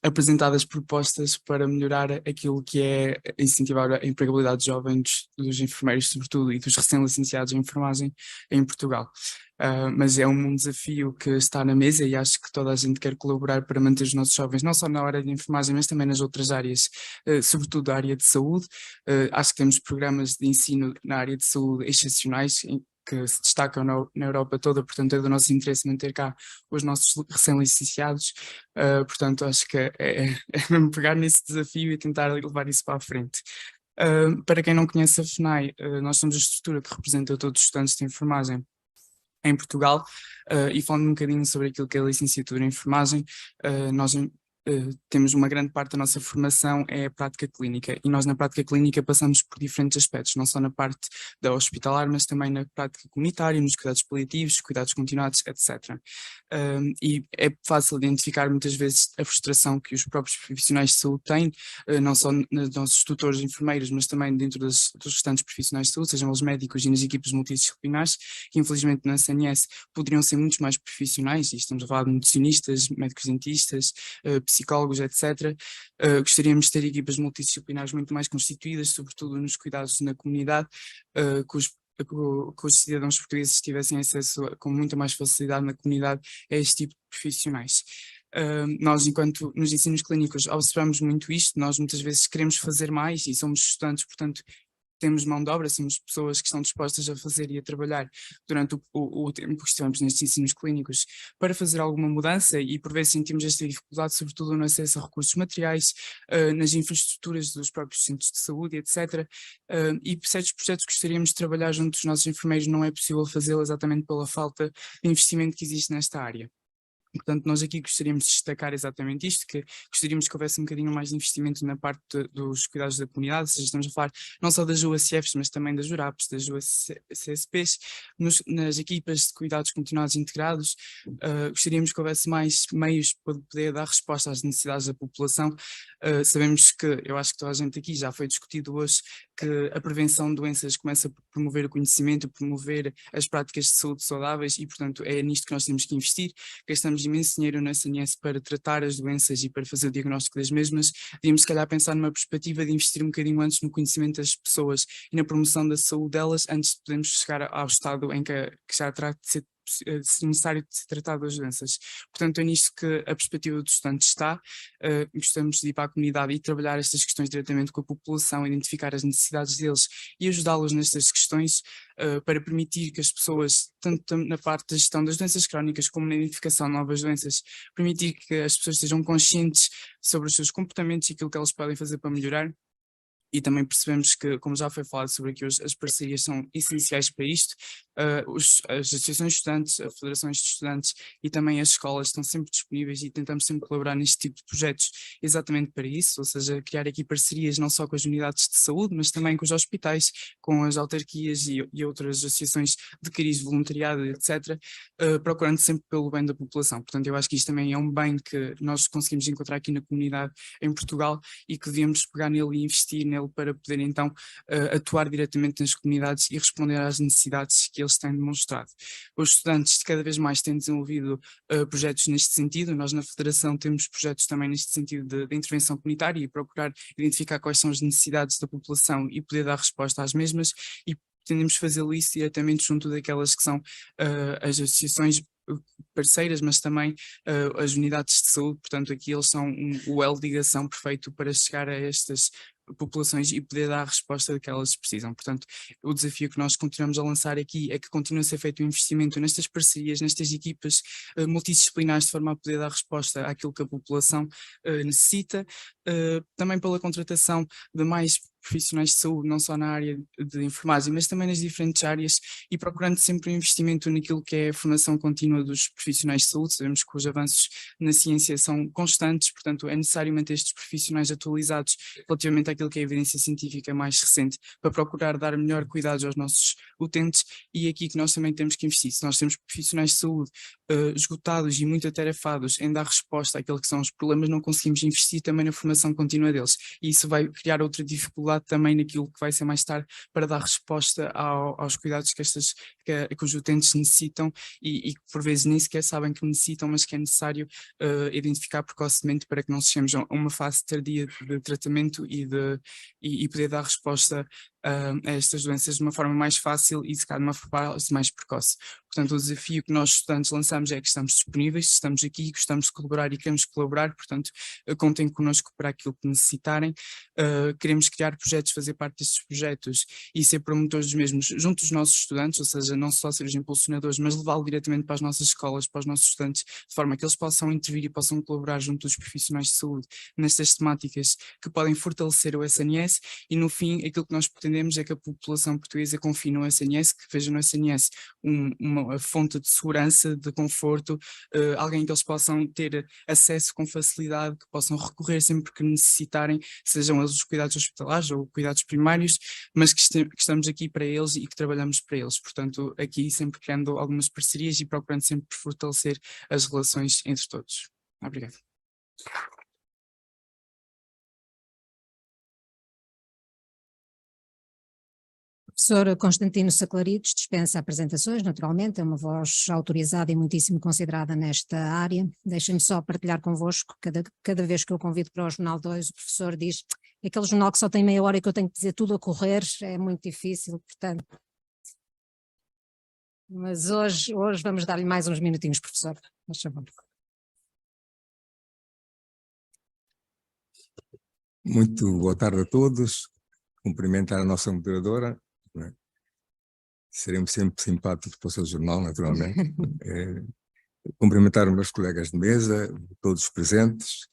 apresentadas propostas para melhorar aquilo que é incentivar a empregabilidade jovem dos enfermeiros, sobretudo, e dos recém-licenciados em enfermagem em Portugal. Mas é um desafio que está na mesa e acho que toda a gente quer colaborar para manter os nossos jovens, não só na área de enfermagem, mas também nas outras áreas, sobretudo a área de saúde. Acho que temos programas de ensino na área de saúde excepcionais, que se destacam na Europa toda, portanto é do nosso interesse manter cá os nossos recém-licenciados, portanto acho que é mesmo pegar nesse desafio e tentar levar isso para a frente. Para quem não conhece a FNAI, nós somos a estrutura que representa todos os estudantes de enfermagem em Portugal, e falando um bocadinho sobre aquilo que é a licenciatura em enfermagem, nós temos uma grande parte da nossa formação é a prática clínica, e nós na prática clínica passamos por diferentes aspectos, não só na parte da hospitalar, mas também na prática comunitária, nos cuidados paliativos, cuidados continuados, etc. E é fácil identificar muitas vezes a frustração que os próprios profissionais de saúde têm, não só nos nossos tutores enfermeiros, mas também dentro dos restantes profissionais de saúde, sejam eles médicos e nas equipes multidisciplinares, que infelizmente na SNS poderiam ser muitos mais profissionais, e estamos a falar de nutricionistas, médicos dentistas, psicólogos, etc. Gostaríamos de ter equipas multidisciplinares muito mais constituídas, sobretudo nos cuidados na comunidade, que os cidadãos portugueses tivessem acesso com muita mais facilidade na comunidade a este tipo de profissionais. Nós, enquanto nos ensinos clínicos, observamos muito isto, nós muitas vezes queremos fazer mais e somos estudantes, portanto, temos mão de obra, somos pessoas que estão dispostas a fazer e a trabalhar durante o tempo que estamos nestes ensinos clínicos para fazer alguma mudança, e por vezes sentimos esta dificuldade, sobretudo no acesso a recursos materiais, nas infraestruturas dos próprios centros de saúde, etc. E certos projetos que gostaríamos de trabalhar junto dos nossos enfermeiros não é possível fazê-lo exatamente pela falta de investimento que existe nesta área. Portanto, nós aqui gostaríamos de destacar exatamente isto, que gostaríamos que houvesse um bocadinho mais de investimento na parte dos cuidados da comunidade, ou seja, estamos a falar não só das UACFs, mas também das JURAPs, das UACSPs, nas equipas de cuidados continuados integrados. Gostaríamos que houvesse mais meios para poder dar resposta às necessidades da população. Sabemos que, eu acho que toda a gente aqui já foi discutido hoje, que a prevenção de doenças começa por promover o conhecimento, promover as práticas de saúde saudáveis, e portanto é nisto que nós temos que investir. Gastamos imenso dinheiro na SNS para tratar as doenças e para fazer o diagnóstico das mesmas. Devíamos se calhar pensar numa perspectiva de investir um bocadinho antes no conhecimento das pessoas e na promoção da saúde delas, antes de podermos chegar ao estado em que já terá de ser necessário de se tratar das doenças. Portanto, é nisto que a perspectiva do estudante está. Gostamos de ir para a comunidade e trabalhar estas questões diretamente com a população, identificar as necessidades deles e ajudá-los nestas questões, para permitir que as pessoas, tanto na parte da gestão das doenças crónicas como na identificação de novas doenças, permitir que as pessoas estejam conscientes sobre os seus comportamentos e aquilo que elas podem fazer para melhorar. E também percebemos que, como já foi falado sobre aqui hoje, as parcerias são essenciais para isto. As associações de estudantes, as federações de estudantes e também as escolas estão sempre disponíveis, e tentamos sempre colaborar neste tipo de projetos exatamente para isso, ou seja, criar aqui parcerias não só com as unidades de saúde, mas também com os hospitais, com as autarquias e outras associações de cariz, voluntariado, etc., procurando sempre pelo bem da população. Portanto, eu acho que isto também é um bem que nós conseguimos encontrar aqui na comunidade em Portugal e que devíamos pegar nele e investir nele para poder então atuar diretamente nas comunidades e responder às necessidades que eles têm demonstrado. Os estudantes cada vez mais têm desenvolvido projetos neste sentido. Nós na Federação temos projetos também neste sentido de intervenção comunitária e procurar identificar quais são as necessidades da população e poder dar resposta às mesmas, e tendemos fazê-lo isso diretamente junto daquelas que são as associações parceiras, mas também as unidades de saúde. Portanto, aqui eles são o elo de ligação perfeito para chegar a estas populações e poder dar a resposta que elas precisam. Portanto, o desafio que nós continuamos a lançar aqui é que continue a ser feito um investimento nestas parcerias, nestas equipas multidisciplinares, de forma a poder dar resposta àquilo que a população necessita, também pela contratação de mais profissionais de saúde, não só na área de enfermagem, mas também nas diferentes áreas, e procurando sempre um investimento naquilo que é a formação contínua dos profissionais de saúde. Sabemos que os avanços na ciência são constantes, portanto é necessário manter estes profissionais atualizados relativamente àquilo que é a evidência científica mais recente, para procurar dar melhor cuidado aos nossos utentes, e aqui que nós também temos que investir. Se nós temos profissionais de saúde esgotados e muito atarefados em dar resposta àquilo que são os problemas, não conseguimos investir também na formação contínua deles, e isso vai criar outra dificuldade também naquilo que vai ser mais tarde para dar resposta aos cuidados que os utentes necessitam e que por vezes nem sequer sabem que necessitam, mas que é necessário identificar precocemente para que não cheguemos a uma fase tardia de tratamento e poder dar resposta a estas doenças de uma forma mais fácil e se calhar de uma fase mais precoce. Portanto, o desafio que nós estudantes lançamos é que estamos disponíveis, estamos aqui, gostamos de colaborar e queremos colaborar, portanto, contem connosco para aquilo que necessitarem. Queremos criar projetos, fazer parte destes projetos e ser promotores dos mesmos junto dos nossos estudantes, ou seja, não só ser os impulsionadores, mas levá-lo diretamente para as nossas escolas, para os nossos estudantes, de forma que eles possam intervir e possam colaborar junto dos profissionais de saúde nestas temáticas que podem fortalecer o SNS, e no fim aquilo que nós pretendemos é que a população portuguesa confie no SNS, que veja no SNS uma fonte de segurança, de conforto, alguém que eles possam ter acesso com facilidade, que possam recorrer sempre que necessitarem, sejam eles os cuidados hospitalares ou cuidados primários, mas que estamos aqui para eles e que trabalhamos para eles. Portanto, aqui sempre criando algumas parcerias e procurando sempre fortalecer as relações entre todos. Obrigado. Professor Constantino Saclarides dispensa apresentações, naturalmente, é uma voz autorizada e muitíssimo considerada nesta área. Deixem-me só partilhar convosco, cada vez que eu convido para o Jornal 2, o professor diz, aquele jornal que só tem meia hora e que eu tenho que dizer tudo a correr, é muito difícil, portanto. Mas hoje vamos dar-lhe mais uns minutinhos, professor. Faz favor. Muito boa tarde a todos. Cumprimentar a nossa moderadora. Seremos sempre simpáticos para o seu jornal, naturalmente. Cumprimentar os meus colegas de mesa, todos os presentes.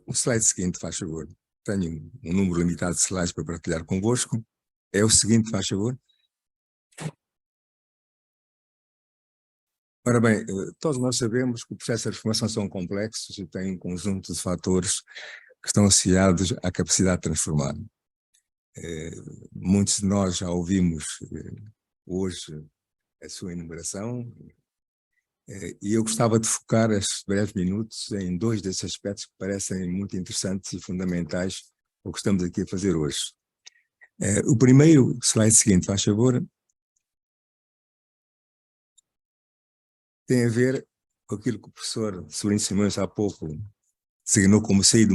O slide seguinte, faz favor. Tenho um número limitado de slides para partilhar convosco. É o seguinte, faz favor. Ora bem, todos nós sabemos que o processo de transformação são complexos e tem um conjunto de fatores que estão associados à capacidade de transformar. Muitos de nós já ouvimos hoje a sua enumeração e eu gostava de focar estes breves minutos em dois desses aspectos que parecem muito interessantes e fundamentais para o que estamos aqui a fazer hoje. O primeiro, slide seguinte, faz favor, tem a ver com aquilo que o professor Sobrinho Simões há pouco designou como sair do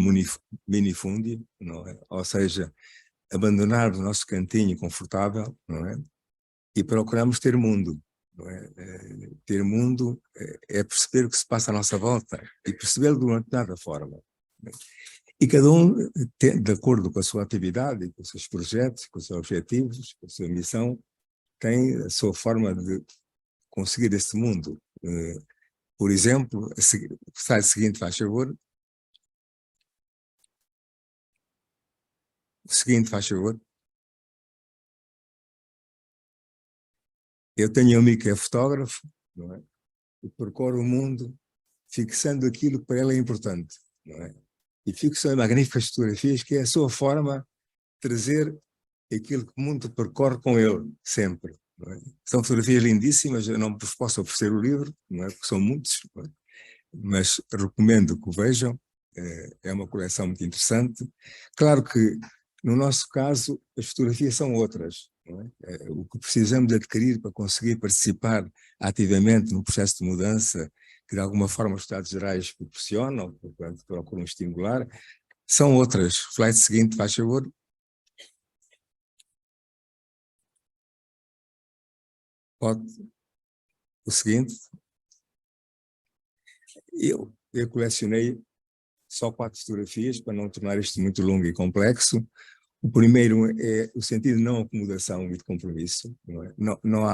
minifúndio, não é? Ou seja, abandonar o nosso cantinho confortável, não é? E procuramos ter mundo, não é? Ter mundo é perceber o que se passa à nossa volta e percebê-lo de uma determinada forma. E cada um, de acordo com a sua atividade, com os seus projetos, com os seus objetivos, com a sua missão, tem a sua forma de conseguir esse mundo. Por exemplo, o slide seguinte, faz favor. O seguinte, faz favor. Eu tenho um amigo que é fotógrafo, não é? E percorre o mundo fixando aquilo que para ele é importante, não é? E fixa magníficas fotografias, que é a sua forma de trazer aquilo que o mundo percorre com ele, sempre. Não é? São fotografias lindíssimas, eu não vos posso oferecer o livro, não é? Porque são muitos, não é? Mas recomendo que o vejam, é uma coleção muito interessante. Claro que, no nosso caso, as fotografias são outras. Não é? O que precisamos adquirir para conseguir participar ativamente no processo de mudança, que de alguma forma os Estados Gerais proporcionam, portanto procuram estimular, são outras. Slide seguinte, faz favor. Pode. O seguinte. Eu colecionei só 4 fotografias, para não tornar isto muito longo e complexo. O primeiro é o sentido de não acomodação e de compromisso. Não é?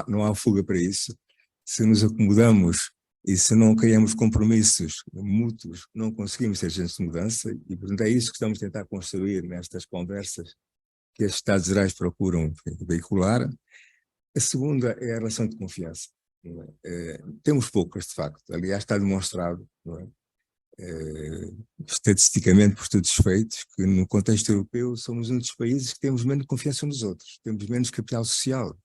Não há fuga para isso. Se nos acomodamos e se não criamos compromissos mútuos, não conseguimos ser agentes de mudança, e portanto é isso que estamos a tentar construir nestas conversas que estes Estados Gerais procuram veicular. A segunda é a relação de confiança. Não é? Temos poucas, de facto. Aliás, está demonstrado, não é? Estatisticamente, por todos os feitos, que no contexto europeu somos um dos países que temos menos confiança uns nos outros, temos menos capital social.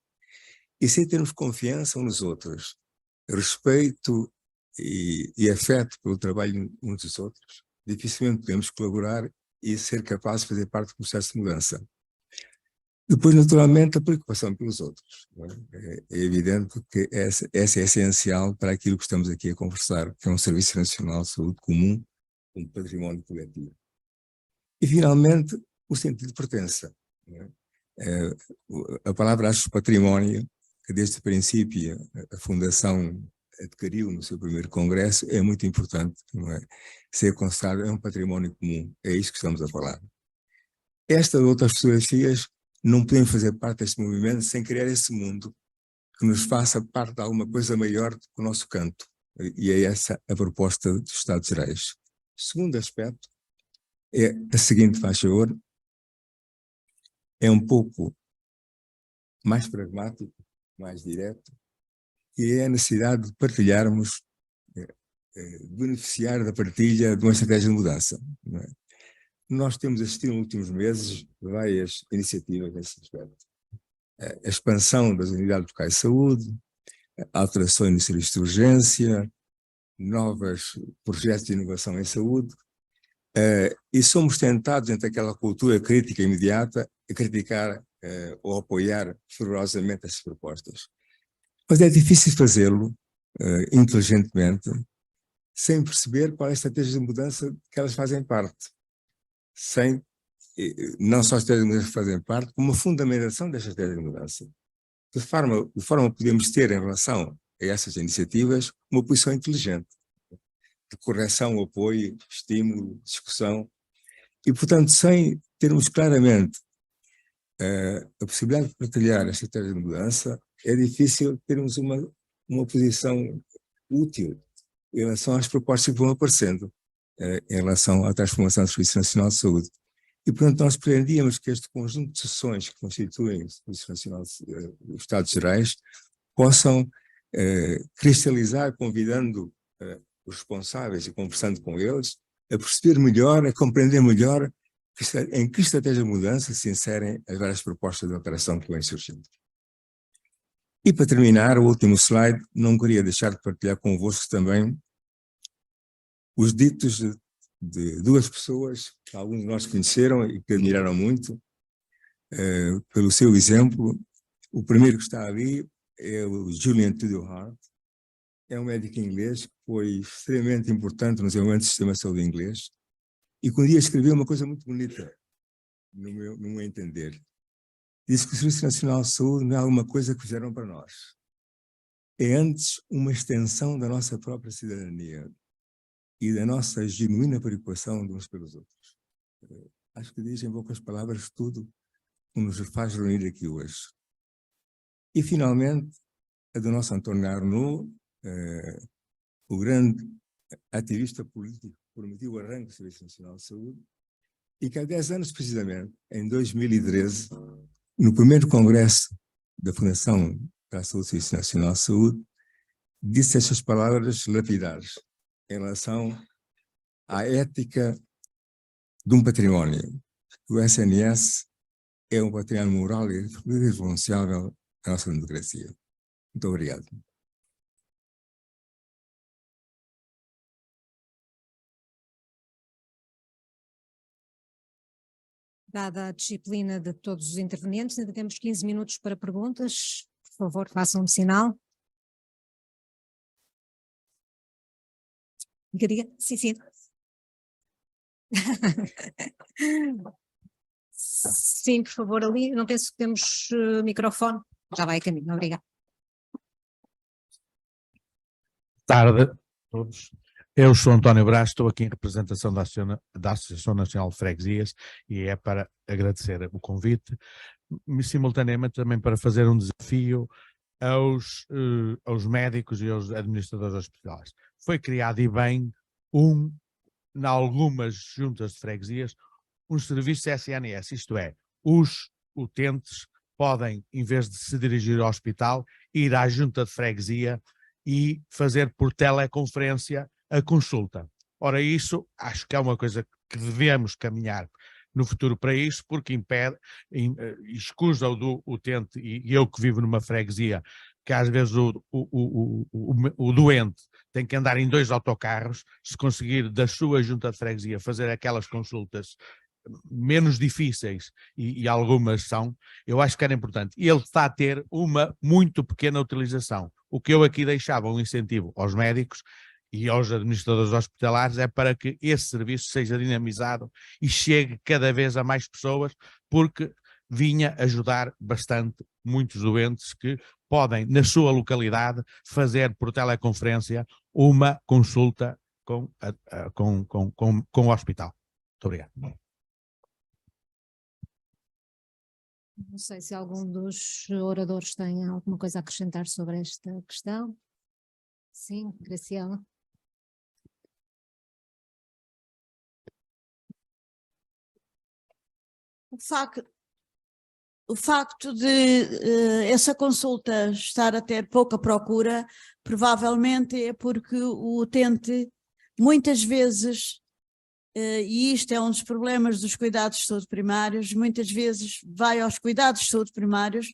E sem termos confiança uns nos outros, respeito e afeto pelo trabalho uns dos outros, dificilmente podemos colaborar e ser capazes de fazer parte do processo de mudança. Depois, naturalmente, a preocupação pelos outros. Não é? É evidente que essa é essencial para aquilo que estamos aqui a conversar, que é um Serviço Nacional de Saúde comum, um património coletivo. E, finalmente, o sentido de pertença. Não é? A palavra, acho, património, que desde o princípio a Fundação adquiriu no seu primeiro congresso, é muito importante. Não é? Ser considerado é um património comum, é isso que estamos a falar. Estas outras fotografias não podemos fazer parte deste movimento sem criar esse mundo que nos faça parte de alguma coisa maior do que o nosso canto. E é essa a proposta dos Estados Gerais. O segundo aspecto é a seguinte, faz favor, é um pouco mais pragmático, mais direto, que é a necessidade de partilharmos, beneficiar da partilha de uma estratégia de mudança. Não é? Nós temos assistido nos últimos meses várias iniciativas nesse aspecto. A expansão das unidades locais de saúde, alterações no serviço de urgência, novos projetos de inovação em saúde, e somos tentados, entre aquela cultura crítica imediata, a criticar ou apoiar fervorosamente essas propostas. Mas é difícil fazê-lo inteligentemente, sem perceber qual é a estratégia de mudança que elas fazem parte. Sem, não só as estratégias de mudança que fazem parte, como a fundamentação desta estratégia de mudança. De forma podemos ter, em relação a essas iniciativas, uma posição inteligente, de correção, apoio, estímulo, discussão, e, portanto, sem termos claramente a possibilidade de partilhar a estratégia de mudança, é difícil termos uma posição útil em relação às propostas que vão aparecendo, em relação à transformação do Serviço Nacional de Saúde. E, portanto, nós pretendíamos que este conjunto de sessões que constituem o Serviço Nacional dos Estados Gerais possam cristalizar, convidando os responsáveis e conversando com eles, a perceber melhor, a compreender melhor em que estratégia de mudança se inserem as várias propostas de alteração que vêm surgindo. E, para terminar, o último slide, não queria deixar de partilhar convosco também os ditos de duas pessoas que alguns de nós conheceram e que admiraram muito, pelo seu exemplo. O primeiro que está ali é o Julian Tudor-Hart, é um médico inglês que foi extremamente importante no desenvolvimento do sistema de saúde inglês e que um dia escreveu uma coisa muito bonita, no meu entender. Disse que o Serviço Nacional de Saúde não é alguma coisa que fizeram para nós. É antes uma extensão da nossa própria cidadania e da nossa genuína preocupação de uns pelos outros. Acho que diz em poucas palavras tudo que nos faz reunir aqui hoje. E, finalmente, a do nosso António Arnaud, o grande ativista político que permitiu o arranque do Serviço Nacional de Saúde, e que há 10 anos, precisamente, em 2013, no primeiro congresso da Fundação para a Saúde e Serviço Nacional de Saúde, disse estas palavras lapidares em relação à ética de um património. O SNS é um património moral e irrenunciável da nossa democracia. Muito obrigado. Dada a disciplina de todos os intervenientes, ainda temos 15 minutos para perguntas. Por favor, façam-me sinal. Diga. Sim, sim. Sim, por favor, ali. Não penso que temos microfone. Já vai a caminho, obrigada. Tarde a todos. Eu sou António Brás, estou aqui em representação da Associação Nacional de Freguesias e é para agradecer o convite, simultaneamente também para fazer um desafio aos médicos e aos administradores hospitalares. Foi criado e bem em algumas juntas de freguesias, um serviço SNS, isto é, os utentes podem, em vez de se dirigir ao hospital, ir à junta de freguesia e fazer por teleconferência a consulta. Ora, isso acho que é uma coisa que devemos caminhar no futuro para isso, porque escusa o utente, e eu que vivo numa freguesia, que às vezes o doente tem que andar em 2 autocarros, se conseguir da sua junta de freguesia fazer aquelas consultas menos difíceis, e algumas são, eu acho que era importante. Ele está a ter uma muito pequena utilização. O que eu aqui deixava um incentivo aos médicos e aos administradores hospitalares é para que esse serviço seja dinamizado e chegue cada vez a mais pessoas, porque vinha ajudar bastante muitos doentes que podem, na sua localidade, fazer por teleconferência uma consulta com o hospital. Muito obrigado. Não sei se algum dos oradores tem alguma coisa a acrescentar sobre esta questão. Sim, Graciela. O facto de essa consulta estar a ter pouca procura, provavelmente é porque o utente, muitas vezes, e isto é um dos problemas dos cuidados de saúde primários, muitas vezes vai aos cuidados de saúde primários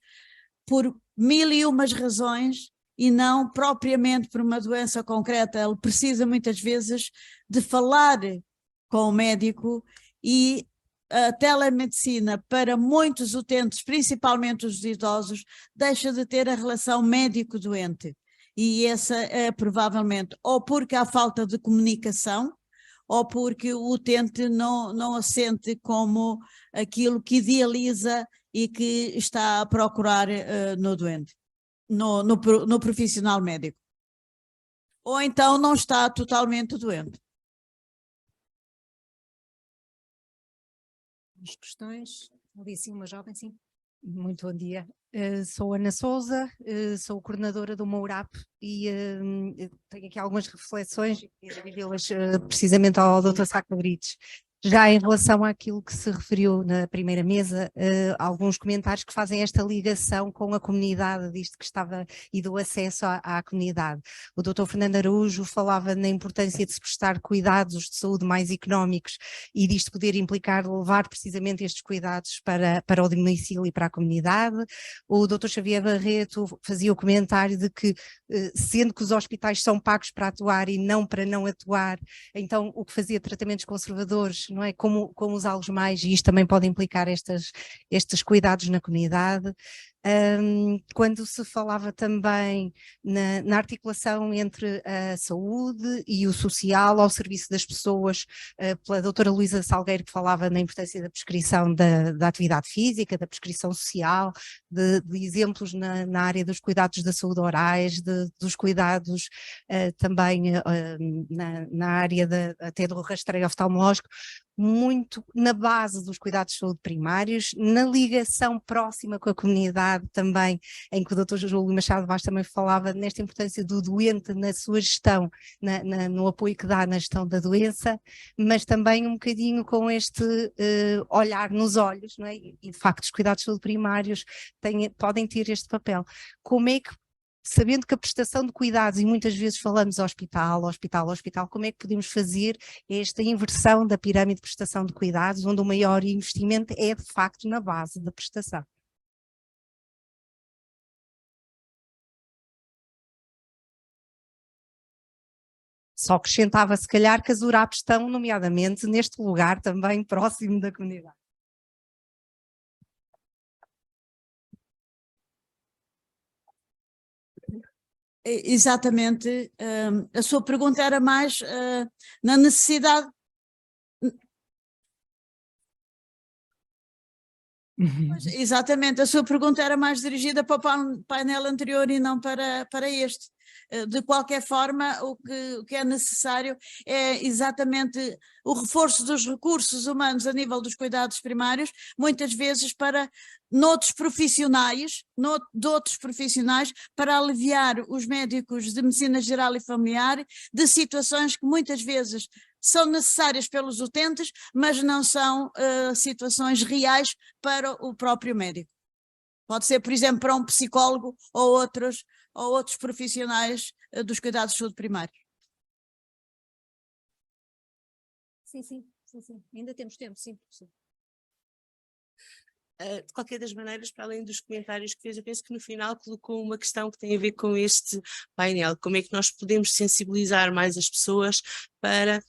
por 1001 razões e não propriamente por uma doença concreta. Ele precisa muitas vezes de falar com o médico, e a telemedicina para muitos utentes, principalmente os idosos, deixa de ter a relação médico-doente, e essa é provavelmente ou porque há falta de comunicação ou porque o utente não a sente como aquilo que idealiza e que está a procurar no doente, no profissional médico. Ou então não está totalmente doente. As questões? Ali sim, uma jovem, sim. Muito bom dia. Sou Ana Souza, sou coordenadora do MOURAP e tenho aqui algumas reflexões e dividi-las precisamente ao Dr. Sá Cabrites. Já em relação àquilo que se referiu na primeira mesa, alguns comentários que fazem esta ligação com a comunidade, disto que estava, e do acesso à comunidade. O Dr. Fernando Araújo falava na importância de se prestar cuidados de saúde mais económicos e disto poder implicar levar precisamente estes cuidados para o domicílio e para a comunidade. O Dr. Xavier Barreto fazia o comentário de que, sendo que os hospitais são pagos para atuar e não para não atuar, então o que fazia tratamentos conservadores, não é? Como usá-los mais, e isto também pode implicar estes cuidados na comunidade. Quando se falava também na articulação entre a saúde e o social ao serviço das pessoas, pela doutora Luísa Salgueiro, que falava na importância da prescrição da atividade física, da prescrição social, de exemplos na área dos cuidados da saúde orais, dos cuidados também na área até do rastreio oftalmológico, muito na base dos cuidados de saúde primários, na ligação próxima com a comunidade também, em que o Dr. Júlio Machado Vaz também falava nesta importância do doente na sua gestão, no apoio que dá na gestão da doença, mas também um bocadinho com este olhar nos olhos, não é? E de facto os cuidados de saúde primários podem ter este papel. Como é que, sabendo que a prestação de cuidados, e muitas vezes falamos hospital, como é que podemos fazer esta inversão da pirâmide de prestação de cuidados, onde o maior investimento é de facto na base da prestação? Só acrescentava se calhar que as URAPs estão nomeadamente neste lugar também próximo da comunidade. Exatamente, a sua pergunta era mais na necessidade. Exatamente, a sua pergunta era mais dirigida para o painel anterior e não para este. De qualquer forma, o que é necessário é exatamente o reforço dos recursos humanos a nível dos cuidados primários, muitas vezes para de outros profissionais, para aliviar os médicos de medicina geral e familiar de situações que muitas vezes são necessárias pelos utentes, mas não são situações reais para o próprio médico. Pode ser, por exemplo, para um psicólogo ou outros profissionais dos cuidados de saúde primários. Sim. Ainda temos tempo, sim. De qualquer das maneiras, para além dos comentários que fez, eu penso que no final colocou uma questão que tem a ver com este painel. Como é que nós podemos sensibilizar mais as pessoas para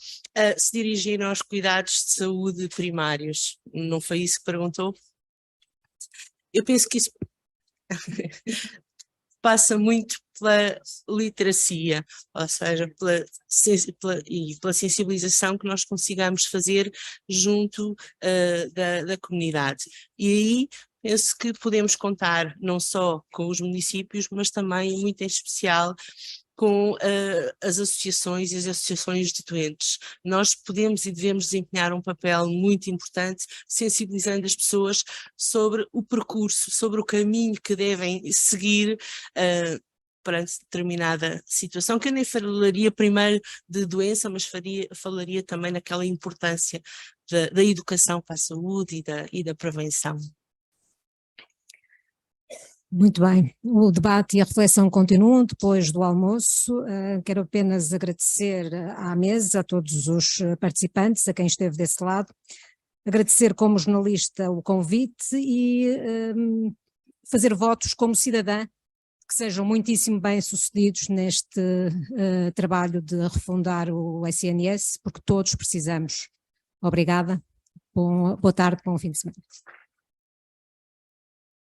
se dirigirem aos cuidados de saúde primários? Não foi isso que perguntou? Eu penso que isso passa muito pela literacia, ou seja, pela sensibilização que nós consigamos fazer junto da comunidade. E aí penso que podemos contar não só com os municípios, mas também, muito em especial, com as associações e as associações de doentes. Nós podemos e devemos desempenhar um papel muito importante, sensibilizando as pessoas sobre o percurso, sobre o caminho que devem seguir perante determinada situação, que eu nem falaria primeiro de doença, mas falaria também naquela importância da educação para a saúde e da prevenção. Muito bem, o debate e a reflexão continuam depois do almoço. Quero apenas agradecer à mesa, a todos os participantes, a quem esteve desse lado, agradecer como jornalista o convite e fazer votos como cidadã que sejam muitíssimo bem-sucedidos neste trabalho de refundar o SNS, porque todos precisamos. Obrigada, boa tarde, bom fim de semana.